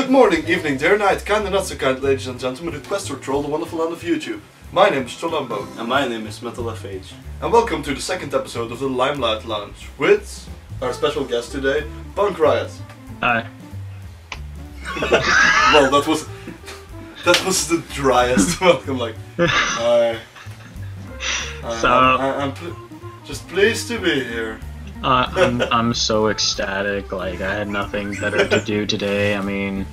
Good morning, evening, day or night, kind and not so kind, ladies and gentlemen, who quest or troll the wonderful land of YouTube. My name is Trollambo. And my name is MetalFH. And welcome to the second episode of the Limelight Lounge with our special guest today, PunkRiot. Hi. Well, that was the driest welcome, like, hi. I'm just pleased to be here. I'm so ecstatic, like I had nothing better to do today, I mean,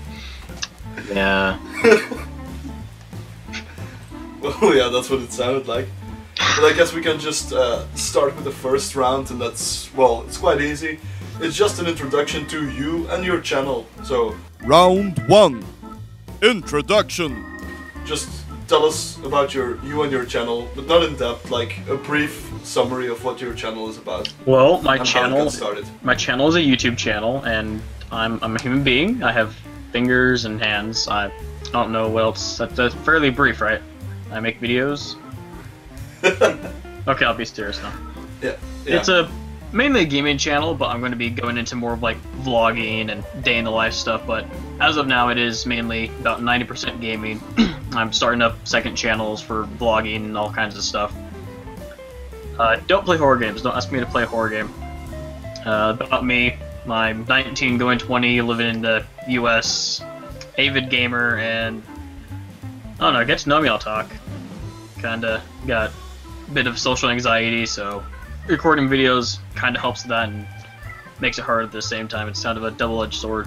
yeah. Well, yeah, that's what it sounded like. But I guess we can just start with the first round, and that's, well, it's quite easy. It's just an introduction to you and your channel, so... Round 1. Introduction. Just tell us about you and your channel, but not in depth, like a brief summary of what your channel is about. Well, my and channel how it got started. My channel is a YouTube channel, and I'm a human being. I have fingers and hands. I don't know what else. That's fairly brief, right? I make videos. Okay, I'll be serious now. Yeah. It's mainly a gaming channel, but I'm going to be going into more of like vlogging and day in the life stuff. But as of now, it is mainly about 90% gaming. I'm starting up second channels for vlogging and all kinds of stuff. Don't play horror games. Don't ask me to play a horror game. About me, I'm 19, going 20, living in the U.S., avid gamer, and I don't know. Get to know me, I'll talk. Kinda got a bit of social anxiety, so recording videos kind of helps that and makes it hard at the same time. It's kind of a double-edged sword.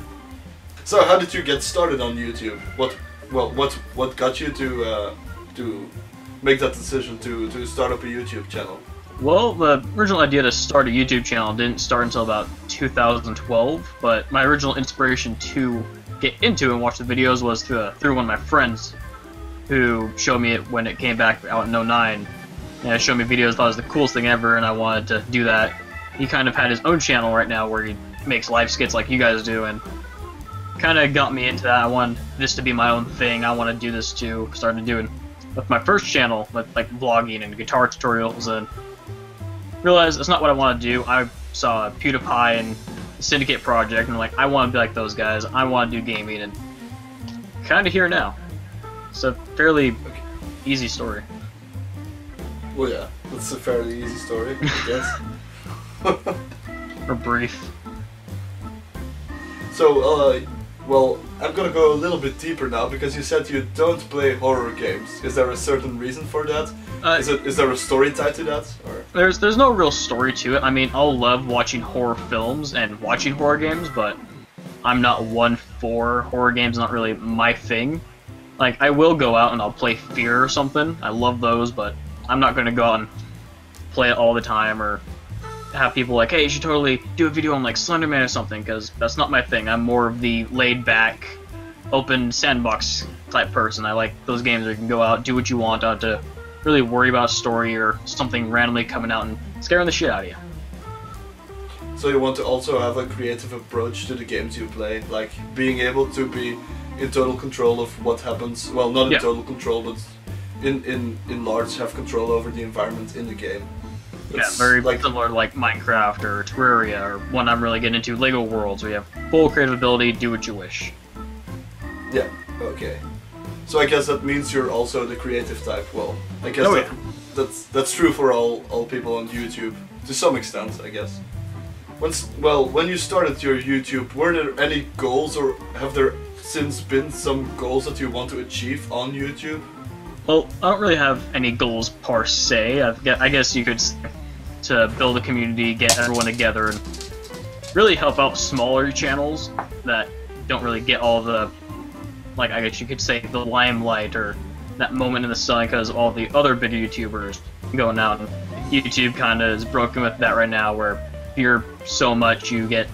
So, how did you get started on YouTube? What got you to make that decision to start up a YouTube channel? Well, the original idea to start a YouTube channel didn't start until about 2012, but my original inspiration to get into and watch the videos was through one of my friends who showed me it when it came back out in 09. And showed me videos, thought it was the coolest thing ever, and I wanted to do that. He kind of had his own channel right now where he makes live skits like you guys do, and kind of got me into that. I wanted this to be my own thing. I want to do this too. Started doing with my first channel, like vlogging and guitar tutorials, and realized it's not what I want to do. I saw PewDiePie and the Syndicate Project, and I'm like, I want to be like those guys. I want to do gaming, and kind of here now. It's a fairly easy story. Well, yeah, that's a fairly easy story, I guess. Or brief. So, well, I'm gonna go a little bit deeper now, because you said you don't play horror games. Is there a certain reason for that? Is there a story tied to that? Or? There's no real story to it. I mean, I'll love watching horror films and watching horror games, but I'm not one for horror games, not really my thing. Like, I will go out and I'll play Fear or something. I love those, but I'm not going to go out and play it all the time or have people like, hey, you should totally do a video on like Slenderman or something, because that's not my thing. I'm more of the laid-back, open sandbox type person. I like those games where you can go out, do what you want, not to really worry about story or something randomly coming out and scaring the shit out of you. So you want to also have a creative approach to the games you play, like being able to be in total control of what happens. Well, not in total control, but in large have control over the environment in the game. It's very similar to like Minecraft or Terraria, or one I'm really getting into, Lego Worlds, where you have full creative ability, do what you wish. Yeah, okay. So I guess that means you're also the creative type. Well, I guess that's true for all people on YouTube, to some extent, I guess. When you started your YouTube, were there any goals, or have there since been some goals that you want to achieve on YouTube? Well, I don't really have any goals per se. I guess you could say to build a community, get everyone together, and really help out smaller channels that don't really get all the, like, I guess you could say the limelight or that moment in the sun, because all the other big YouTubers going out, and YouTube kind of is broken with that right now, where if you're so much, you get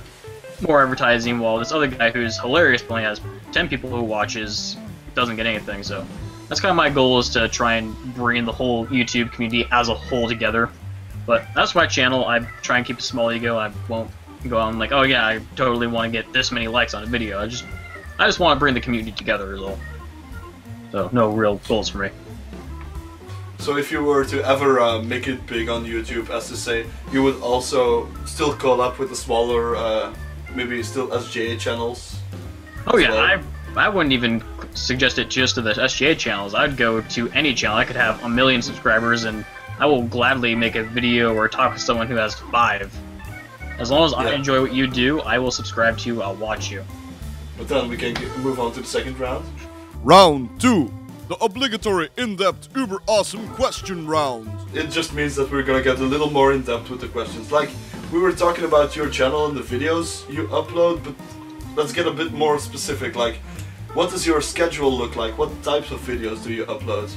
more advertising, while this other guy who's hilarious but only has 10 people who watches doesn't get anything. So that's kind of my goal, is to try and bring the whole YouTube community as a whole together. But that's my channel. I try and keep a small ego. I won't go on like, oh yeah, I totally want to get this many likes on a video. I just want to bring the community together is all. So no real goals for me. So if you were to ever make it big on YouTube, as to say, you would also still call up with the smaller, maybe still SGA channels? Oh yeah, well? I wouldn't even suggest it just to the SGA channels. I'd go to any channel. I could have 1 million subscribers, and I will gladly make a video or talk to someone who has 5. As long as I enjoy what you do, I will subscribe to you, I'll watch you. But then we can move on to the second round. Round 2. The obligatory in-depth uber awesome question round. It just means that we're gonna get a little more in-depth with the questions. Like, we were talking about your channel and the videos you upload, but let's get a bit more specific. Like, what does your schedule look like? What types of videos do you upload?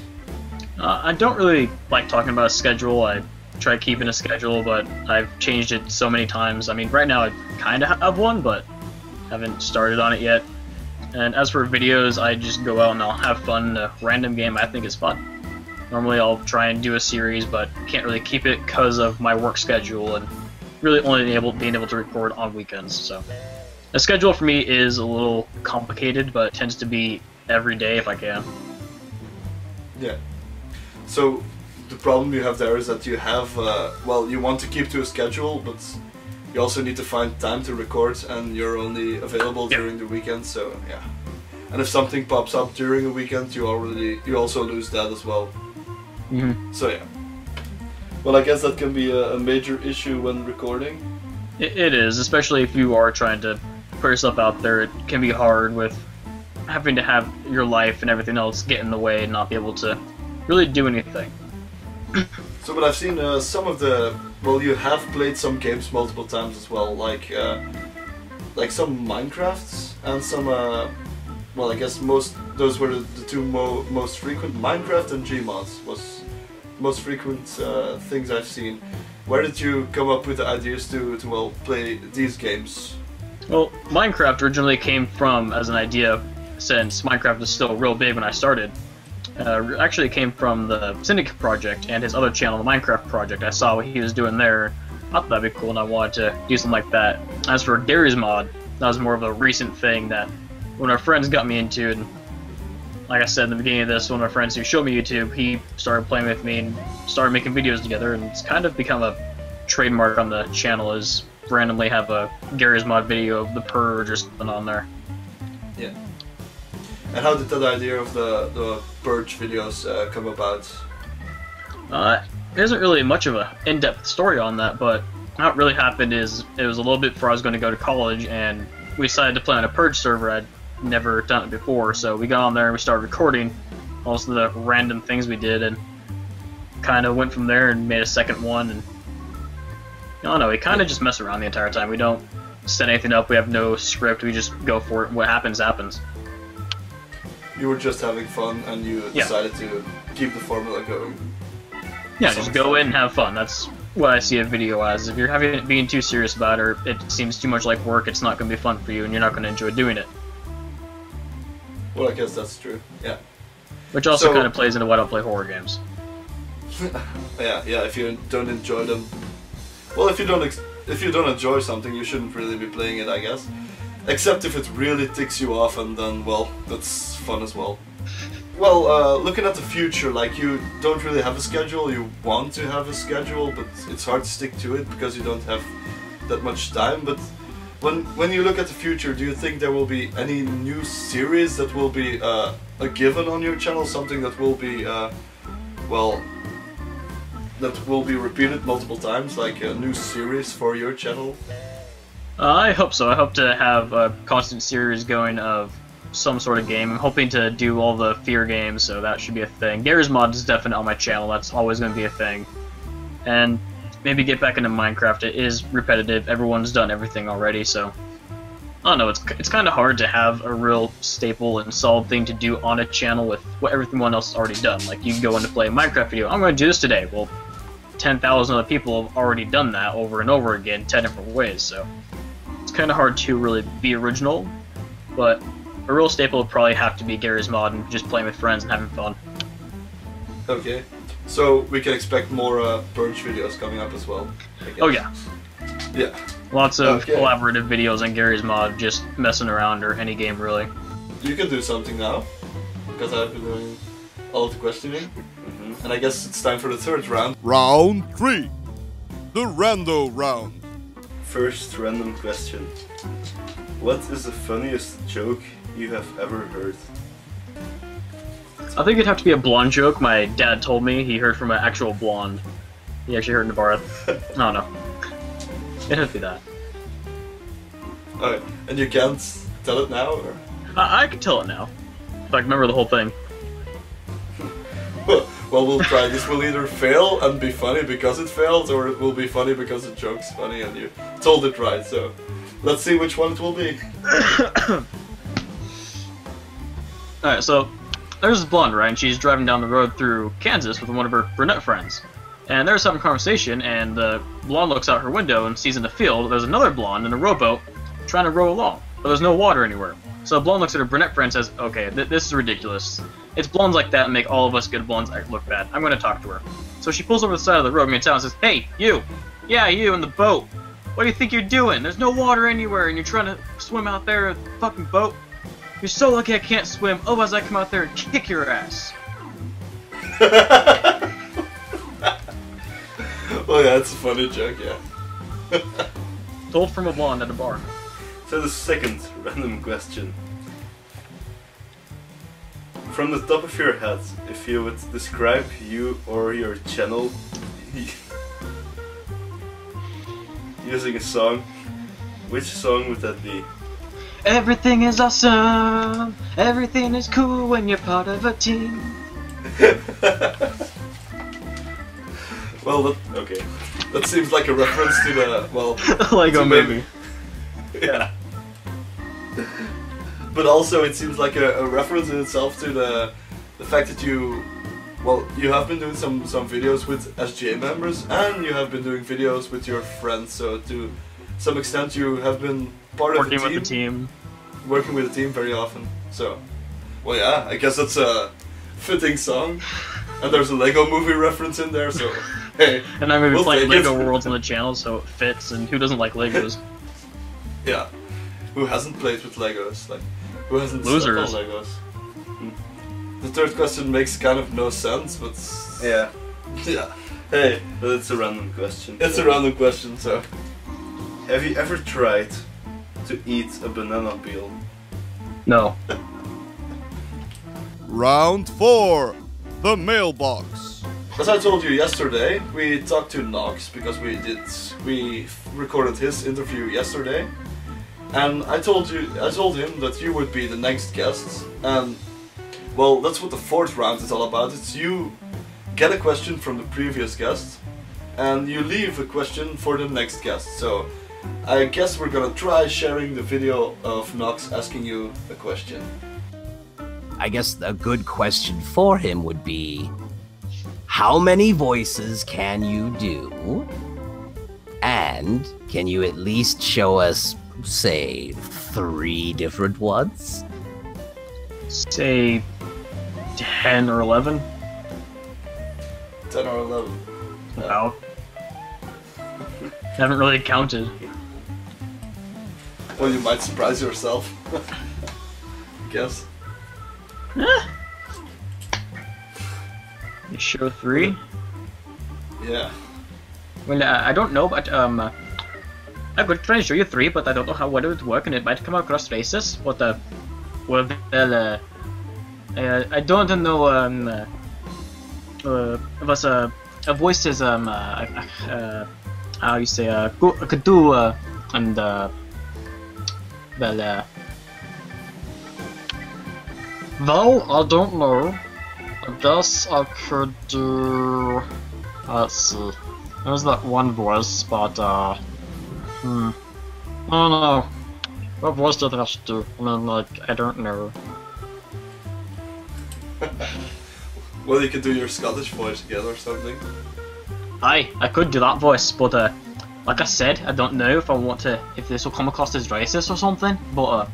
I don't really like talking about a schedule. I try keeping a schedule, but I've changed it so many times. I mean, right now I kind of have one, but haven't started on it yet. And as for videos, I just go out and I'll have fun in a random game I think is fun. Normally I'll try and do a series, but can't really keep it because of my work schedule and really only being able to record on weekends. So a schedule for me is a little complicated, but it tends to be every day if I can. Yeah. So the problem you have there is that you have, well, you want to keep to a schedule, but you also need to find time to record, and you're only available during the weekend, so yeah. And if something pops up during a weekend, you also lose that as well. So yeah. Well, I guess that can be a major issue when recording. It is, especially if you are trying to put yourself out there. It can be hard with having to have your life and everything else get in the way and not be able to really do anything. So, but I've seen some of the, well, you have played some games multiple times as well, like some Minecrafts and some, well, I guess those were the two most frequent. Minecraft and Gmods was most frequent things I've seen. Where did you come up with the ideas to well, play these games? Well, Minecraft originally came from as an idea, since Minecraft was still real big when I started. Actually, it came from the Syndicate project and his other channel, the Minecraft project. I saw what he was doing there. I thought that'd be cool, and I wanted to do something like that. As for Gary's Mod, that was more of a recent thing that one of our friends got me into, and like I said in the beginning of this, one of my friends who showed me YouTube, he started playing with me and started making videos together, and it's kind of become a trademark on the channel, is randomly have a Gary's Mod video of the Purge or something on there. Yeah. And how did that idea of the Purge videos come about? There isn't really much of an in-depth story on that, but how it really happened is it was a little bit before I was going to go to college, and we decided to play on a Purge server. I'd never done it before, so we got on there and we started recording most of the random things we did, and kind of went from there and made a second one. And I don't know, we kind of just mess around the entire time. We don't set anything up, we have no script, we just go for it. What happens, happens. You were just having fun, and you decided to keep the formula going. Yeah, just go in and have fun. That's what I see a video as. If you're being too serious about it, or it seems too much like work, it's not going to be fun for you, and you're not going to enjoy doing it. Well, I guess that's true. Yeah. Which also kind of plays into why I don't play horror games. yeah. If you don't enjoy them, well, if you don't enjoy something, you shouldn't really be playing it, I guess. Except if it really ticks you off, and then, well, that's fun as well. Well, looking at the future, like, you don't really have a schedule, you want to have a schedule, but it's hard to stick to it because you don't have that much time. But when you look at the future, do you think there will be any new series that will be a given on your channel, something that will be, well, that will be repeated multiple times, like a new series for your channel? I hope so. I hope to have a constant series going of some sort of game. I'm hoping to do all the Fear games, so that should be a thing. Gary's Mod is definitely on my channel. That's always going to be a thing. And maybe get back into Minecraft. It is repetitive. Everyone's done everything already, so I don't know. It's kind of hard to have a real staple and solid thing to do on a channel with what everyone else has already done. Like, you go in to play a Minecraft video. I'm going to do this today. Well, 10,000 other people have already done that over and over again, 10 different ways, so it's kind of hard to really be original, but a real staple would probably have to be Gary's Mod and just playing with friends and having fun. Okay, so we can expect more Purge videos coming up as well, I guess. Oh yeah. Yeah. Lots of collaborative videos on Gary's Mod, just messing around, or any game really. You can do something now, because I've been doing all of the questioning, and I guess it's time for the third round. Round 3. The Rando round. first random question. What is the funniest joke you have ever heard? I think it'd have to be a blonde joke. My dad told me he heard from an actual blonde. He actually heard in the bar. I don't know. It'd have to be that. Alright, and you can't tell it now, or? I can tell it now. If I can remember the whole thing. Well, we'll try. This will either fail and be funny because it failed, or it will be funny because the joke's funny and you told it right. So, let's see which one it will be. Alright, so there's this blonde, right? And she's driving down the road through Kansas with one of her brunette friends. And they're having a conversation, and the blonde looks out her window and sees in the field there's another blonde in a rowboat trying to row along, but there's no water anywhere. So the blonde looks at her brunette friend and says, okay, this is ridiculous. It's blondes like that that make all of us good blondes look bad. I'm going to talk to her. So she pulls over the side of the road and says, hey, you! Yeah, you in the boat! What do you think you're doing? There's no water anywhere and you're trying to swim out there with the fucking boat? You're so lucky I can't swim, otherwise I come out there and kick your ass. Well, yeah, it's a funny joke, yeah. Told from a blonde at a bar. So the second random question. From the top of your head, if you would describe you or your channel using a song, which song would that be? Everything is awesome! Everything is cool when you're part of a team. Well, Okay. that seems like a reference to the, well... Lego to movie. Yeah. But also it seems like a reference in itself to the fact that you have been doing some videos with SGA members, and you have been doing videos with your friends, so to some extent you have been part of the team. Working with the team. Working with the team very often. So, well, yeah, I guess that's a fitting song. And there's a Lego movie reference in there, so hey. And I'm going to be we'll playing take Lego it. Worlds on the channel, so it fits, and who doesn't like Legos? Yeah. Who hasn't played with Legos? Like, who hasn't Losers. slept on Legos? The third question makes kind of no sense, but Yeah. yeah, Hey, but it's a random question. it's a random question. So, Have you ever tried to eat a banana peel? No. Round 4. The mailbox. as I told you yesterday, we talked to Nox because we recorded his interview yesterday, and I told him that you would be the next guest, and well, that's what the fourth round is all about. It's you get a question from the previous guest, and you leave a question for the next guest. So I guess we're gonna try sharing the video of Nox asking you a question. I guess a good question for him would be, how many voices can you do? And can you at least show us, say, 3 different ones? Say 10 or 11. 10 or 11. Wow. Haven't really counted. Well, you might surprise yourself. I guess. You show 3? Yeah. Well, I don't know, but I could try and show you 3, but I don't know how it would work, and it might come across racist. But well, I don't know. It was a voice is how you say could do and well, I don't know. I guess I could do. Let's see. There's that one voice, but I don't know. What voice did I have to do? I mean, like, I don't know. Well, you could do your Scottish voice again or something. Aye, I could do that voice, but like I said, I don't know if I want to, if this will come across as racist or something. But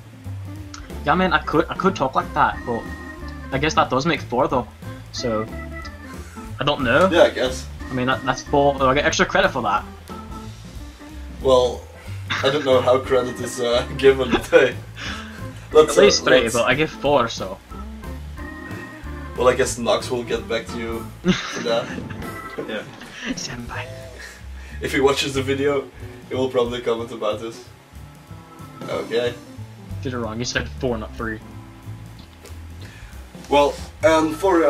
yeah, I mean, I could talk like that, but I guess that does make 4 though. So I don't know. Yeah, I guess. I mean, that's 4. I get extra credit for that. Well, I don't know how credit is given today. Let's, At least 3, let's- but I give 4, so. Well, I guess Nox will get back to you for that. Yeah. Stand by. if he watches the video, he will probably comment about this. Okay. Did it wrong. You said 4, not 3. Well, and for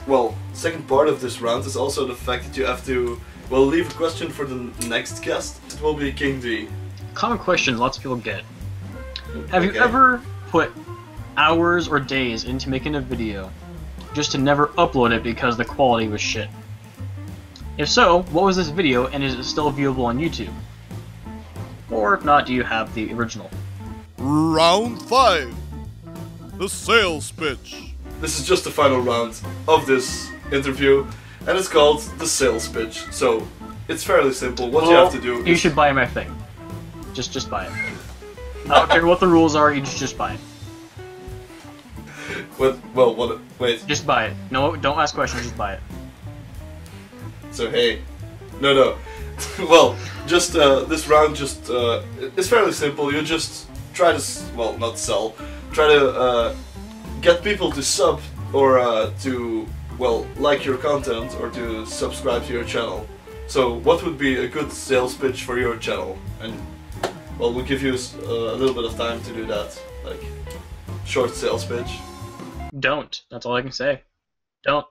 well, second part of this round is also the fact that you have to, well, leave a question for the next guest. It will be King D. Common question lots of people get. Have you Okay. ever put hours or days into making a video just to never upload it because the quality was shit? If so, what was this video and is it still viewable on YouTube? Or if not, do you have the original? Round 5. The sales pitch. This is just the final round of this interview, and it's called the sales pitch. So it's fairly simple. What you have to do You is should buy my thing. Just buy it. I don't care what the rules are, you just buy it. wait. Just buy it. No, don't ask questions, just buy it. So hey, no. Well, just this round just it's fairly simple. You just try to not sell. Try to get people to sub or to like your content or to subscribe to your channel. So what would be a good sales pitch for your channel? And well, we'll give you a little bit of time to do that, like short sales pitch. Don't. That's all I can say. Don't.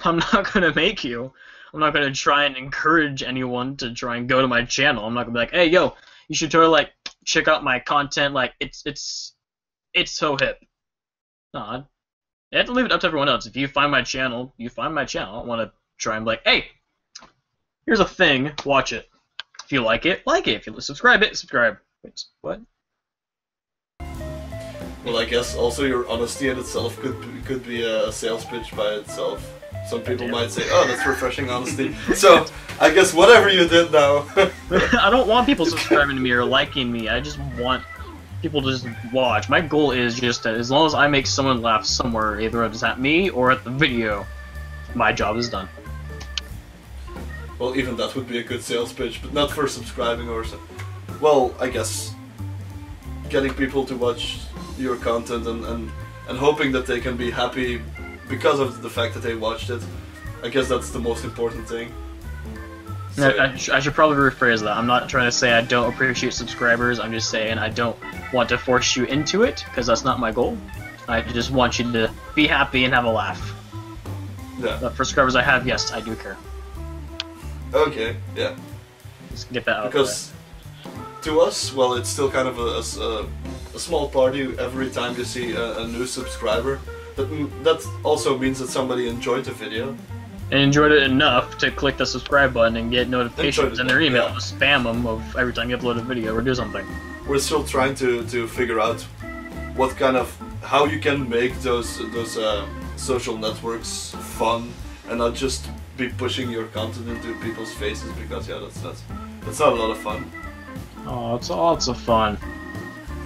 I'm not gonna make you. I'm not gonna try and encourage anyone to try and go to my channel. I'm not gonna be like, hey, yo, you should totally like check out my content. Like it's so hip. No, you have to leave it up to everyone else. If you find my channel, you find my channel. I don't want to try and be like, hey, here's a thing. Watch it. If you like it, like it. If you subscribe it, subscribe. Wait, what? Well, I guess also your honesty in itself could be a sales pitch by itself. Some people might say, oh, that's refreshing honesty. So, I guess whatever you did now. I don't want people subscribing to me or liking me. I just want people to just watch. My goal is just that as long as I make someone laugh somewhere, either it's at me or at the video, my job is done. Well, even that would be a good sales pitch, but not for subscribing or so. Well, I guess getting people to watch your content and hoping that they can be happy because of the fact that they watched it. I guess that's the most important thing. So, I should probably rephrase that. I'm not trying to say I don't appreciate subscribers. I'm just saying I don't want to force you into it, because that's not my goal. I just want you to be happy and have a laugh. yeah. But for subscribers I have, yes, I do care. Okay. Yeah. Just get that out Because to us, well, it's still kind of a small party every time you see a new subscriber. That also means that somebody enjoyed the video. and enjoyed it enough to click the subscribe button and get notifications in their email yeah. to spam them of every time you upload a video or do something. We're still trying to figure out what kind of how you can make those social networks fun and not just be pushing your content into people's faces, because yeah, that's not a lot of fun. Oh, it's lots of fun.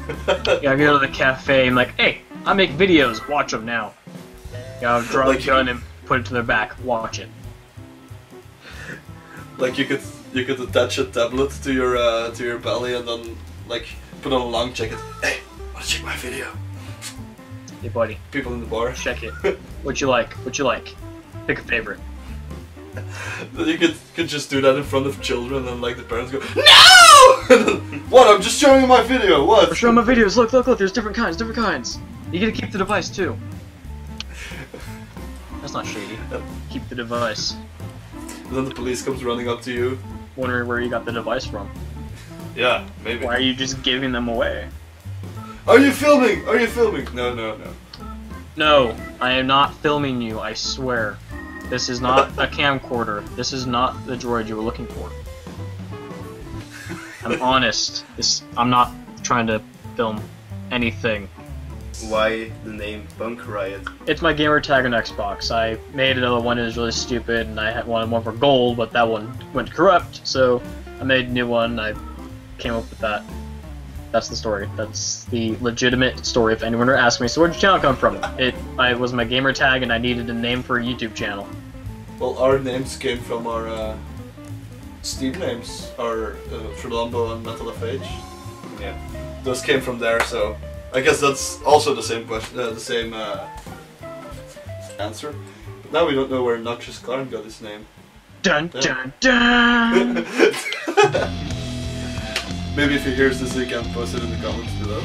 You gotta go to the cafe and like, hey, I make videos, watch them now. You gotta draw a gun and put it to their back, watch it. Like you could attach a tablet to your belly and then like put on a long jacket. Hey, wanna check my video? Hey buddy, People in the bar. check it. What you like? What you like? Pick a favorite. Then you could just do that in front of children and like the parents go, no! What? I'm just showing you my video. What? We're showing my videos. Look, look, look. There's different kinds. Different kinds. You get to keep the device too. That's not shady. Keep the device. And then the police comes running up to you. Wondering where you got the device from. Yeah, maybe. Why are you just giving them away? Are you filming? Are you filming? No, no, no. No, I am not filming you. I swear. This is not a camcorder. This is not the droid you were looking for. I'm honest. I'm not trying to film anything. Why the name PunkRiot? It's my gamer tag on Xbox. I made another one that was really stupid, and I had wanted one for gold, but that one went corrupt, so I made a new one. I came up with that. That's the story. That's the legitimate story. If anyone were asking me, so where'd your channel come from? It was my gamer tag, and I needed a name for a YouTube channel. Well, our names came from our Steam names, our Trulombo and Metal FH. Yeah. Those came from there, so I guess that's also the same question, the same answer. But now we don't know where Noxious Clarn got his name. Dun dun dun! Maybe if he hears this, he can post it in the comments below.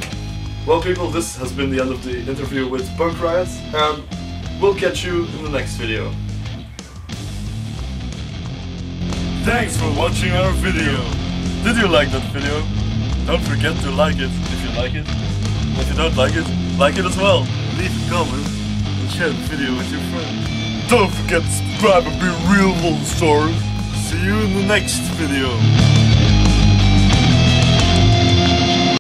Well, people, this has been the end of the interview with PunkRiot, and we'll catch you in the next video. Thanks for watching our video. Did you like that video? Don't forget to like it if you like it. If you don't like it as well. Leave a comment and share the video with your friends. Don't forget to subscribe and be real, Lolzosaurus. See you in the next video.